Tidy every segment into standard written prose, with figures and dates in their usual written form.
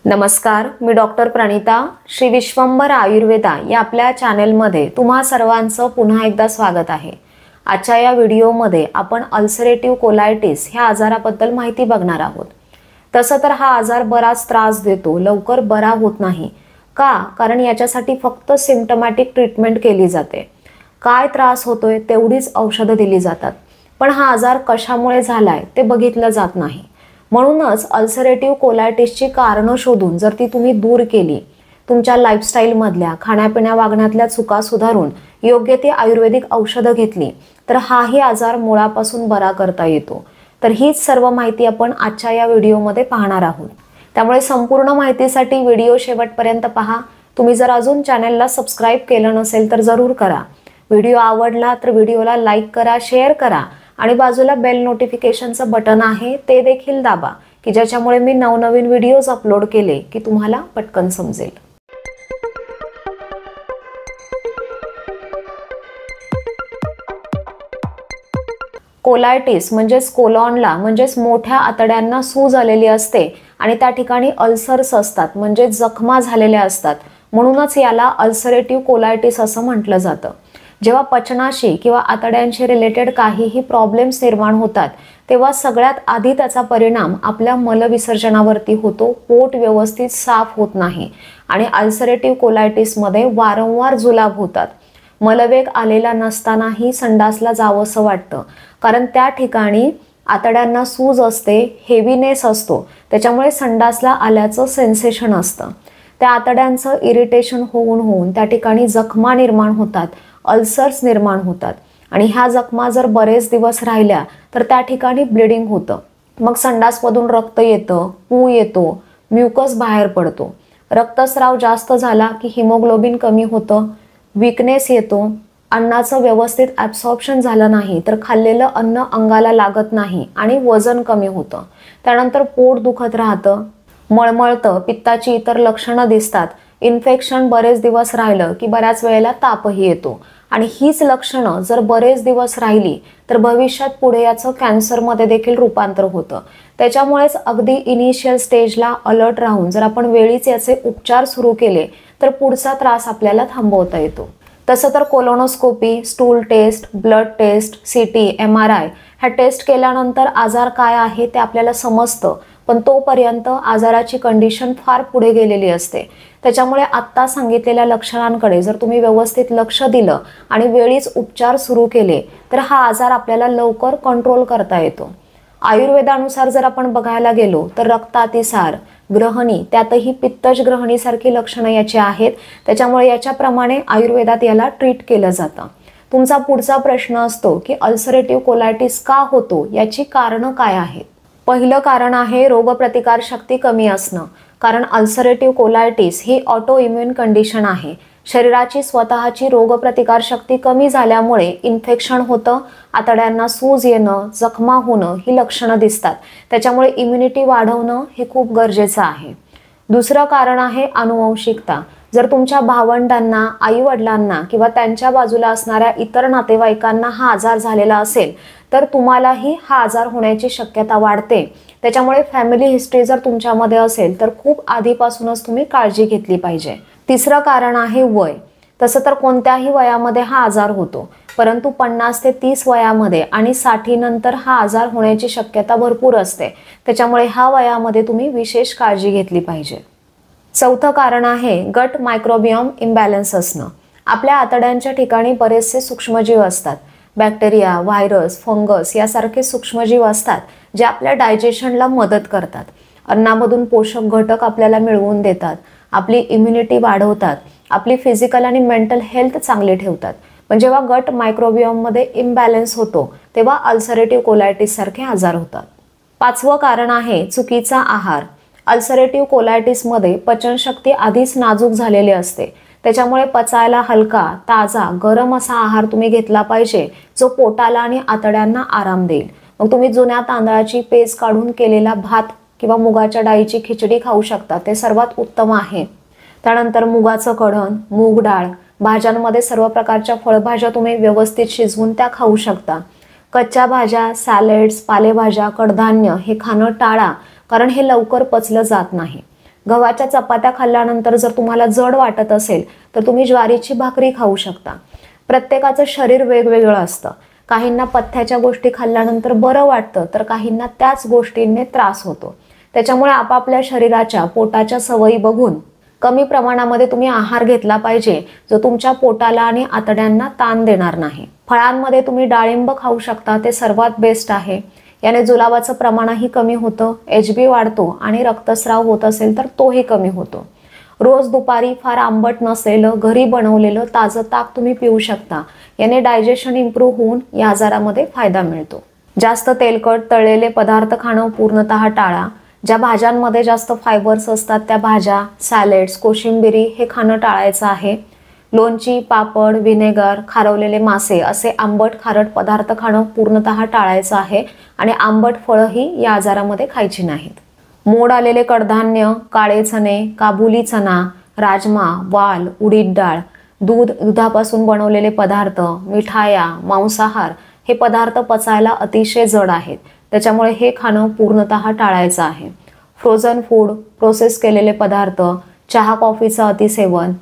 नमस्कार, मी डॉक्टर प्रणिता. श्री विश्वंभर आयुर्वेदा या आपल्या चॅनलमध्ये तुम्हा सर्वांचं पुन्हा एकदा स्वागत आहे. आजच्या या व्हिडिओमध्ये आपण अल्सरेटिव्ह कोलायटिस ह्या आजाराबद्दल माहिती बघणार आहोत. तसं तर हा आजार बराच त्रास देतो, लवकर बरा होत नाही. का? कारण याच्यासाठी फक्त सिम्पटमॅटिक ट्रीटमेंट केली जाते. काय त्रास होतोय तेवढीच औषधं दिली जातात, पण हा आजार कशामुळे झालाय ते बघितलं जात नाही. म्हणूनच अल्सरेटिव्ह कोलायटिसची कारणं शोधून जर ती तुम्ही दूर केली, तुमच्या लाईफस्टाईलमधल्या खाण्यापिण्या वागण्यातल्या चुका सुधारून योग्य ती आयुर्वेदिक औषधं घेतली तर हाही आजार मुळापासून बरा करता येतो. तर हीच सर्व माहिती आपण आजच्या या व्हिडिओमध्ये पाहणार आहोत. त्यामुळे संपूर्ण माहितीसाठी व्हिडिओ शेवटपर्यंत पहा. तुम्ही जर अजून चॅनलला सबस्क्राईब केलं नसेल तर जरूर करा. व्हिडिओ आवडला तर व्हिडिओला लाईक करा, शेअर करा आणि बाजूला बेल नोटिफिकेशनचं बटन आहे ते देखील दाबा, की ज्याच्यामुळे मी नवनवीन व्हिडिओज अपलोड केले की तुम्हाला पटकन समजेल. कोलायटिस म्हणजेच कोलॉनला म्हणजेच मोठ्या आतड्यांना सूज आलेली असते आणि त्या ठिकाणी अल्सर्स असतात, म्हणजे जखमा झालेल्या असतात. म्हणूनच याला अल्सरेटिव्ह कोलायटिस असं म्हटलं जातं. जेव्हा पचनाशी किंवा आतड्यांशी रिलेटेड काहीही प्रॉब्लेम्स निर्माण होतात तेव्हा सगळ्यात आधी त्याचा परिणाम आपल्या मलविसर्जनावरती होतो. पोट व्यवस्थित साफ होत नाही आणि अल्सरेटिव्ह कोलायटिसमध्ये वारंवार जुलाब होतात. मलवेग आलेला नसतानाही संडासला जावंसं वाटतं, कारण त्या ठिकाणी आतड्यांना सूज असते, हेवीनेस असतो, त्याच्यामुळे संडासला आल्याचं सेन्सेशन असतं. त्या आतड्यांचं इरिटेशन होऊन त्या ठिकाणी जखमा निर्माण होतात, अल्सर्स निर्माण होतात आणि ह्या जखमा जर बरेच दिवस राहिल्या तर त्या ठिकाणी ब्लिडिंग होतं. मग संडासमधून रक्त येतं, पू येतो, म्युकस बाहेर पडतो. रक्तस्राव जास्त झाला की हिमोग्लोबिन कमी होतं, वीकनेस येतो, अन्नाचं व्यवस्थित ॲब्सॉर्प्शन झालं नाही तर खाल्लेलं अन्न अंगाला लागत नाही आणि वजन कमी होतं. त्यानंतर पोट दुखत राहतं, मळमळतं, पित्ताची इतर लक्षणं दिसतात. इन्फेक्शन बरेच दिवस राहिलं की बऱ्याच वेळेला तापही येतो आणि हीच लक्षणं जर बरेच दिवस राहिली तर भविष्यात पुढे याचं कॅन्सरमध्ये देखील रूपांतर होतं. त्याच्यामुळेच अगदी इनिशियल स्टेजला अलर्ट राहून जर आपण वेळीच याचे उपचार सुरू केले तर पुढचा त्रास आपल्याला थांबवता येतो. तसं तर colonoscopy, stool test, blood test, CT, MRI ह्या टेस्ट केल्यानंतर आजार काय आहे ते आपल्याला समजतं, पण तोपर्यंत आजाराची कंडिशन फार पुढे गेलेली असते. त्याच्यामुळे आत्ता सांगितलेल्या लक्षणांकडे जर तुम्ही व्यवस्थित लक्ष दिलं आणि वेळीच उपचार सुरू केले तर हा आजार आपल्याला लवकर कंट्रोल करता येतो. आयुर्वेदानुसार जर आपण बघायला गेलो तर रक्तातिसार, ग्रहणी, त्यातही पित्तज ग्रहणीसारखी लक्षणं याची आहेत. त्याच्यामुळे याच्याप्रमाणे आयुर्वेदात याला ट्रीट केलं जातं. तुमचा पुढचा प्रश्न असतो की अल्सरेटिव्ह कोलायटिस का होतो, याची कारणं काय आहेत? पहिलं कारण आहे रोगप्रतिकारशक्ती कमी असणं. कारण अल्सरेटिव्ह कोलायटिस ही ऑटो इम्युन कंडिशन आहे. शरीराची स्वतःची रोगप्रतिकारशक्ती कमी झाल्यामुळे इन्फेक्शन होतं, आतड्यांना सूज येणं, जखमा होणं ही लक्षणं दिसतात. त्याच्यामुळे इम्युनिटी वाढवणं हे खूप गरजेचं आहे. दुसरं कारण आहे आनुवंशिकता. जर तुमच्या भावंडांना, आईवडिलांना किंवा त्यांच्या बाजूला असणाऱ्या इतर नातेवाईकांना हा आजार झालेला असेल तर तुम्हालाही हा आजार होण्याची शक्यता वाढते. त्याच्यामुळे फॅमिली हिस्ट्री जर तुमच्यामध्ये असेल तर खूप आधीपासूनच तुम्ही काळजी घेतली पाहिजे. तिसरं कारण आहे वय. तसं तर कोणत्याही वयामध्ये हा आजार होतो, परंतु 50 ते 30 वयामध्ये आणि 60 नंतर हा आजार होण्याची शक्यता भरपूर असते. त्याच्यामुळे ह्या वयामध्ये तुम्ही विशेष काळजी घेतली पाहिजे. चौथं कारण आहे गट मायक्रोबियम इम्बॅलन्स असणं. आपल्या आतड्यांच्या ठिकाणी बरेचसे सूक्ष्मजीव असतात. बॅक्टेरिया, व्हायरस, फंगस यासारखे सूक्ष्मजीव असतात जे आपल्या डायजेशनला मदत करतात. अन्नामधून पोषक घटक आपल्याला मिळवून देतात, आपली इम्युनिटी वाढवतात, आपली फिजिकल आणि मेंटल हेल्थ चांगली ठेवतात. पण जेव्हा गट मायक्रोबियममध्ये इम्बॅलन्स होतो तेव्हा अल्सरेटिव्ह कोलायटिस सारखे आजार होतात. पाचवं कारण आहे चुकीचा आहार. अल्सरेटिव्ह कोलायटिसमध्ये पचनशक्ती आधीच नाजूक झालेली असते. त्याच्यामुळे पचायला हलका, ताजा, गरम असा आहार तुम्ही घेतला पाहिजे जो पोटाला आणि आतड्यांना आराम देईल. मग तुम्ही जुन्या तांदळाची पेज काढून केलेला भात किंवा मुगाच्या डाळीची खिचडी खाऊ शकता, ते सर्वात उत्तम आहे. त्यानंतर मुगाचं कढण, मूग डाळ, भाज्यांमध्ये सर्व प्रकारच्या फळभाज्या तुम्ही व्यवस्थित शिजवून त्या खाऊ शकता. कच्च्या भाज्या, सॅलेड्स, पालेभाज्या, कडधान्य हे खाणं टाळा, कारण हे लवकर पचलं जात नाही. गव्हाच्या चपात्या खाल्ल्यानंतर जर तुम्हाला जड वाटत असेल तर तुम्ही ज्वारीची भाकरी खाऊ शकता. प्रत्येकाचं शरीर वेगवेगळं असतं. काहींना पथ्याच्या गोष्टी खाल्ल्यानंतर बरं वाटतं तर काहींना त्याच गोष्टींनी त्रास होतो. त्याच्यामुळे आपापल्या शरीराच्या पोटाच्या सवयी बघून कमी प्रमाणामध्ये तुम्ही आहार घेतला पाहिजे, जो तुमच्या पोटाला आणि आतड्यांना ताण देणार नाही. फळांमध्ये तुम्ही डाळिंब खाऊ शकता, ते सर्वात बेस्ट आहे. याने जुलाबाचं प्रमाणही कमी होतं, HB वाढतो आणि रक्तस्राव होत असेल तर तोही कमी होतो. रोज दुपारी फार आंबट नसलेलं घरी बनवलेलं ताजं ताक तुम्ही पिऊ शकता. याने डायजेशन इम्प्रूव्ह होऊन या आजारामध्ये फायदा मिळतो. जास्त तेलकट तळलेले पदार्थ खाणं पूर्णतः टाळा. ज्या भाज्यांमध्ये जास्त फायबर्स असतात त्या भाज्या, सॅलेड्स, कोशिंबिरी हे खाणं टाळायचं आहे. लोणची, पापड, व्हिनेगर, खारवलेले मासे असे आंबट खारट पदार्थ खाणं पूर्णतः टाळायचं आहे आणि आंबट फळंही या आजारामध्ये खायची नाहीत. मोड आलेले कडधान्य, काळे चणे, काबुली चना, राजमा, वाल, उडीद डाळ, दुधापासून बनवलेले पदार्थ, मिठाया, मांसाहार हे पदार्थ पचायला अतिशय जड आहेत. त्याच्यामुळे हे खाणं पूर्णतः टाळायचं आहे. फ्रोझन फूड, प्रोसेस केलेले पदार्थ, चहा कॉफीचं अतिसेवन,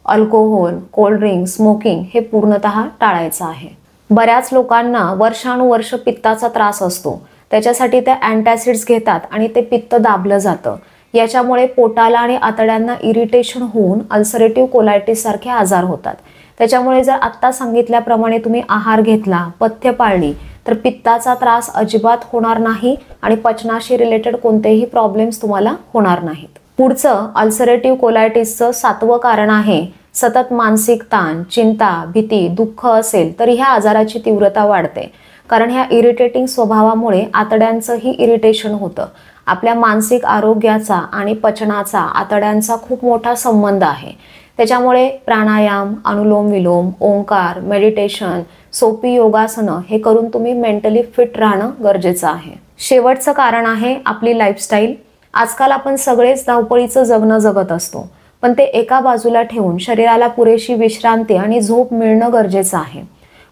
अल्कोहोल, कोल्ड्रिंक, स्मोकिंग हे पूर्णतः टाळायचं आहे. बऱ्याच लोकांना वर्षानुवर्ष पित्ताचा त्रास असतो. त्याच्यासाठी ते अँटॅसिड्स घेतात आणि ते पित्त दाबलं जातं. याच्यामुळे पोटाला आणि आतड्यांना इरिटेशन होऊन अल्सरेटिव्ह कोलायटिस सारखे आजार होतात. त्याच्यामुळे जर आत्ता सांगितल्याप्रमाणे तुम्ही आहार घेतला, पथ्य पाळली तर पित्ताचा त्रास अजिबात होणार नाही आणि पचनाशी रिलेटेड कोणतेही प्रॉब्लेम्स तुम्हाला होणार नाहीत. पुढचं अल्सरेटिव्ह कोलायटिसचं 7वं कारण आहे सतत मानसिक ताण, चिंता, भीती, दुःख असेल तर ह्या आजाराची तीव्रता वाढते. कारण ह्या इरिटेटिंग स्वभावामुळे आतड्यांचंही इरिटेशन होतं. आपल्या मानसिक आरोग्याचा आणि पचनाचा आतड्यांचा खूप मोठा संबंध आहे. त्याच्यामुळे प्राणायाम, अनुलोम विलोम, ओंकार, मेडिटेशन, सोपी योगासनं हे करून तुम्ही मेंटली फिट राहणं गरजेचं आहे. शेवटचं कारण आहे आपली लाईफस्टाईल. आजकाल आपण सगळेच धावपळीचं जगणं जगत असतो, पण ते एका बाजूला ठेवून शरीराला पुरेशी विश्रांती आणि झोप मिळणं गरजेचं आहे.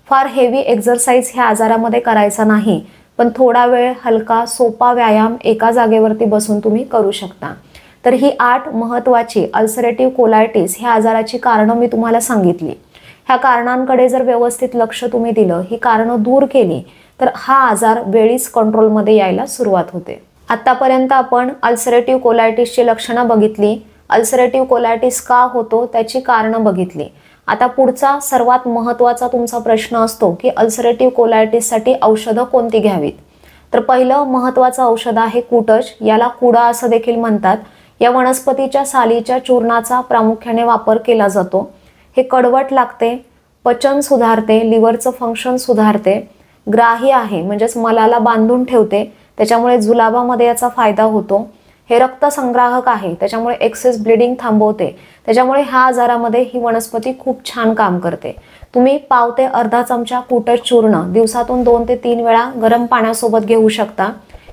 फार हेवी एक्झरसाइज ह्या आजारामध्ये करायचा नाही, पण थोडा वेळ हलका सोपा व्यायाम एका जागेवरती बसून तुम्ही करू शकता. तर ही 8 महत्त्वाची अल्सरेटिव्ह कोलायटिस ह्या आजाराची कारणं मी तुम्हाला सांगितली. ह्या कारणांकडे जर व्यवस्थित लक्ष तुम्ही दिलं, ही कारणं दूर केली तर हा आजार वेळीच कंट्रोलमध्ये यायला सुरुवात होते. आतापर्यंत आपण अल्सरेटिव्ह कोलायटिसची लक्षणं बघितली, अल्सरेटिव्ह कोलायटिस का होतो त्याची कारणं बघितली. आता पुढचा सर्वात महत्त्वाचा तुमचा प्रश्न असतो की अल्सरेटिव्ह कोलायटिससाठी औषधं कोणती घ्यावीत. तर पहिलं महत्त्वाचं औषध आहे कुटज, याला कुडा असं देखील म्हणतात. या वनस्पतीच्या सालीच्या चूर्णाचा प्रामुख्याने वापर केला जातो. हे कडवट लागते, पचन सुधारते, लिव्हरचं फंक्शन सुधारते, ग्राही आहे म्हणजेच मलाला बांधून ठेवते, त्याच्यामुळे जुलाबामध्ये याचा फायदा होतो. हे रक्तसंग्राहक आहे, त्याच्यामुळे एक्सेस ब्लिडिंग थांबवते. त्याच्यामुळे ह्या आजारामध्ये ही वनस्पती खूप छान काम करते. तुम्ही पाव ते अर्धा चमचा कुटज चूर्ण दिवसातून 2 ते 3 वेळा गरम पाण्यासोबत घेऊ शकता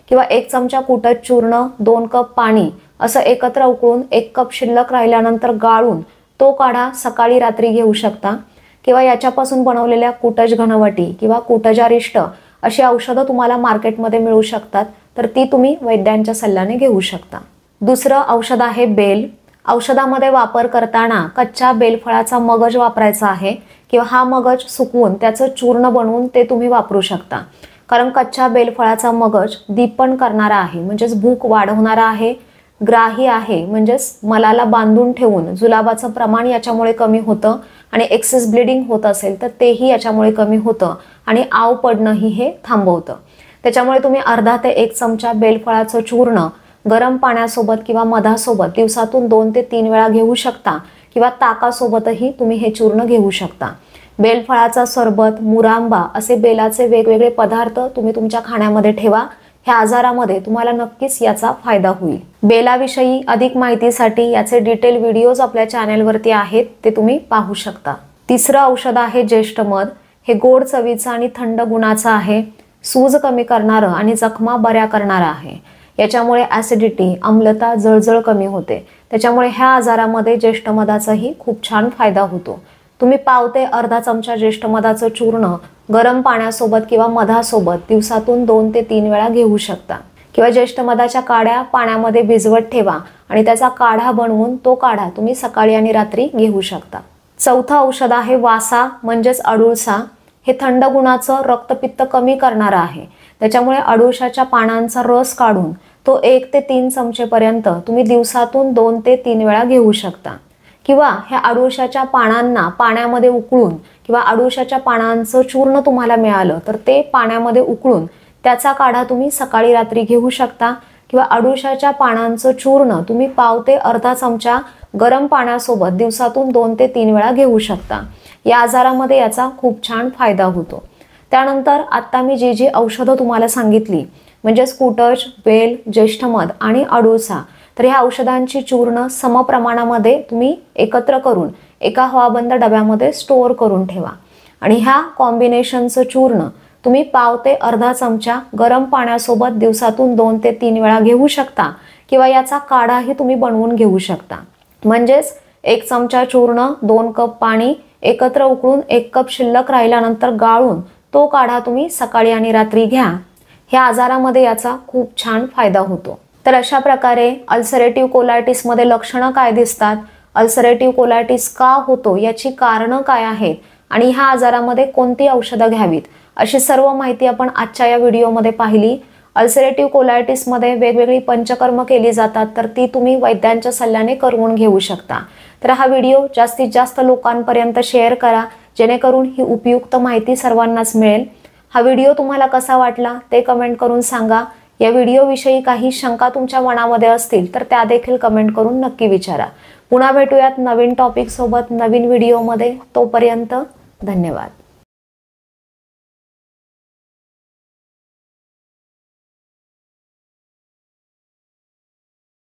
किंवा 1 चमचा कुटज चूर्ण 2 कप पाणी असं एकत्र उकळून 1 कप शिल्लक राहिल्यानंतर गाळून तो काढा सकाळी रात्री घेऊ शकता. किंवा याच्यापासून बनवलेल्या कुटज घनवटी किंवा कुटजारिष्ट अशी औषधं तुम्हाला मार्केटमध्ये मिळू शकतात, तर ती तुम्ही वैद्यांच्या सल्ल्याने घेऊ शकता. दुसरं औषध आहे बेल. औषधामध्ये वापर करताना कच्च्या बेलफळाचा मगज वापरायचा आहे किंवा हा मगज सुकवून त्याचं चूर्ण बनवून ते तुम्ही वापरू शकता. कारण कच्च्या बेलफळाचा मगज दीपन करणारा आहे म्हणजेच भूक वाढवणारा आहे, ग्राही आहे म्हणजेच मलाला बांधून ठेवून जुलाबाचं प्रमाण याच्यामुळे कमी होतं आणि एक्सेस ब्लिडिंग होत असेल तर तेही याच्यामुळे कमी होतं आणि आव पडणंही हे थांबवतं. त्याच्यामुळे तुम्ही अर्धा ते 1 चमचा बेलफळाचं चूर्ण गरम पाण्यासोबत किंवा मधासोबत दिवसातून 2 ते 3 वेळा घेऊ शकता किंवा ताकासोबतही तुम्ही हे चूर्ण घेऊ शकता. बेलफळाचा सरबत, मुरांबा असे बेलाचे वेगवेगळे पदार्थ तुम्ही तुमच्या खाण्यामध्ये ठेवा. ह्या आजारामध्ये तुम्हाला नक्कीच याचा फायदा होईल. बेलाविषयी अधिक माहितीसाठी याचे डिटेल व्हिडिओज आपल्या चॅनेलवरती आहेत, ते तुम्ही पाहू शकता. तिसरं औषध आहे ज्येष्ठ मध. हे गोड चवीचं आणि थंड गुणाचं आहे. सूज कमी करणारं आणि जखमा बऱ्या करणारं आहे. याच्यामुळे ॲसिडिटी, आम्लता, जळजळ कमी होते. त्याच्यामुळे ह्या आजारामध्ये ज्येष्ठ मधाचाही खूप छान फायदा होतो. तुम्ही पाव ते अर्धा चमचा ज्येष्ठ मधाचं चूर्ण गरम पाण्यासोबत किंवा मधासोबत दिवसातून 2 ते 3 वेळा घेऊ शकता किंवा ज्येष्ठ मधाच्या काड्या पाण्यामध्ये भिजवत ठेवा आणि त्याचा काढा बनवून तो काढा तुम्ही सकाळी आणि रात्री घेऊ शकता. चौथं औषध आहे वासा म्हणजेच अडुळसा. हे थंड गुणाचं रक्तपित्त कमी करणारं आहे. त्याच्यामुळे अडुळशाच्या पानांचा रस काढून तो 1 ते 3 चमचेपर्यंत तुम्ही दिवसातून 2 ते 3 वेळा घेऊ शकता. किंवा ह्या अडुळशाच्या पानांना पाण्यामध्ये उकळून किंवा अडुळशाच्या पानांचं चूर्ण तुम्हाला मिळालं तर ते पाण्यामध्ये उकळून त्याचा काढा तुम्ही सकाळी रात्री घेऊ शकता. किंवा अडुळशाच्या पानांचं चूर्ण तुम्ही पाव ते अर्धा चमचा गरम पाण्यासोबत दिवसातून 2 ते 3 वेळा घेऊ शकता. या आजारामध्ये याचा खूप छान फायदा होतो. त्यानंतर आता मी जी औषधं तुम्हाला सांगितली म्हणजे स्कूटज, वेल, ज्येष्ठमध आणि अडुळसा, तर ह्या औषधांची चूर्ण समप्रमाणामध्ये तुम्ही एकत्र करून एका हवाबंद डब्यामध्ये स्टोअर करून ठेवा आणि ह्या कॉम्बिनेशनचं चूर्ण तुम्ही पाव ते अर्धा चमचा गरम पाण्यासोबत दिवसातून 2 ते 3 वेळा घेऊ शकता. किंवा याचा काढाही तुम्ही बनवून घेऊ शकता. म्हणजेच 1 चमचा चूर्ण, 2 कप पाणी एकत्र उकळून 1 कप शिल्लक राहिल्यानंतर गाळून तो काढा तुम्ही सकाळी आणि रात्री घ्या. ह्या आजारामध्ये याचा खूप छान फायदा होतो. तर अशा प्रकारे अल्सरेटिव्ह कोलायटिसमध्ये लक्षणं काय दिसतात, अल्सरेटिव्ह कोलायटिस का होतो, याची कारणं काय आहेत आणि ह्या आजारामध्ये कोणती औषधं घ्यावीत, अशी सर्व माहिती आपण आजच्या या व्हिडिओमध्ये पाहिली. अल्सरेटिव्ह कोलायटिसमध्ये वेगवेगळी पंचकर्म केली जातात तर ती तुम्ही वैद्यांच्या सल्ल्याने करून घेऊ शकता. तर हा व्हिडिओ जास्तीत जास्त लोकांपर्यंत शेअर करा जेणेकरून ही उपयुक्त माहिती सर्वांनाच मिळेल. हा व्हिडिओ तुम्हाला कसा वाटला ते कमेंट करून सांगा. या व्हिडिओविषयी काही शंका तुमच्या मनामध्ये असतील तर त्या देखील कमेंट करून नक्की विचारा. पुन्हा भेटूयात नवीन टॉपिक सोबत नवीन व्हिडिओमध्ये. तोपर्यंत धन्यवाद.